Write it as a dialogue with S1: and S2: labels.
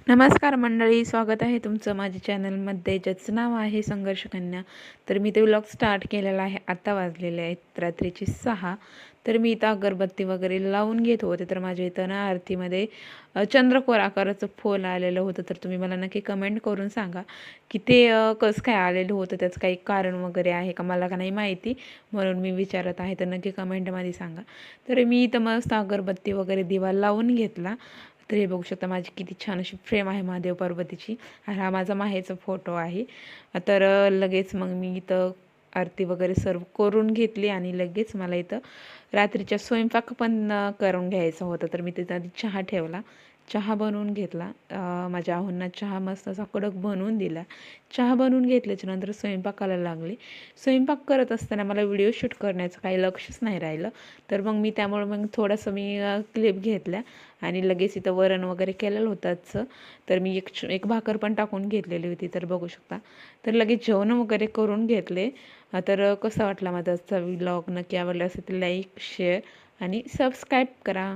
S1: नमस्कार मंडळी, स्वागत आहे तुमचं माझ्या चॅनलमध्ये, ज्याचं नाव आहे संघर्ष कन्या. तर मी ते व्लॉग स्टार्ट केलेला आहे. आता वाजलेले आहेत रात्रीचे 6. तर मी इथं अगरबत्ती वगैरे लावून घेत होते. तर माझ्या इथं ना आरतीमध्ये चंद्रकोर आकाराचं फूल आलेलं होतं. तर तुम्ही मला नक्की कमेंट करून सांगा की ते कसं काय आलेलं होतं, त्याचं काही कारण वगैरे आहे का, मला का नाही माहिती, म्हणून मी विचारत आहे. तर नक्की कमेंटमध्ये सांगा. तर मी इथं मस्त अगरबत्ती वगैरे दिवा लावून घेतला. तर हे बघू शकता माझी किती छान अशी फ्रेम आहे महादेव पार्वतीची. हा माझा माहेरचा फोटो आहे. तर लगेच मग मी इथं आरती वगैरे सर्व करून घेतली आणि लगेच मला इथं रात्रीच्या स्वयंपाक पण करून घ्यायचा होता. तर मी तिथं आधी चहा ठेवला, चहा बनवून घेतला. माझ्या आहोंना चहा मस्त असा कडक बनवून दिला. चहा बनवून घेतल्याच्या नंतर स्वयंपाकाला लागले. स्वयंपाक करत असताना मला व्हिडिओ शूट करण्याचं काही लक्षच नाही राहिलं. तर मग मी त्यामुळे मग थोडंसं मी क्लिप घेतल्या आणि लगेच इथं वरण वगैरे केलेलं होतं. तर मी एक भाकर पण टाकून घेतलेली होती. तर बघू शकता. तर लगेच जेवण वगैरे करून घेतले. तर कसा वाटला माझा आजचा व्लॉग, नक्की आवडला असेल तर लाईक, शेअर आणि सबस्क्राईब करा.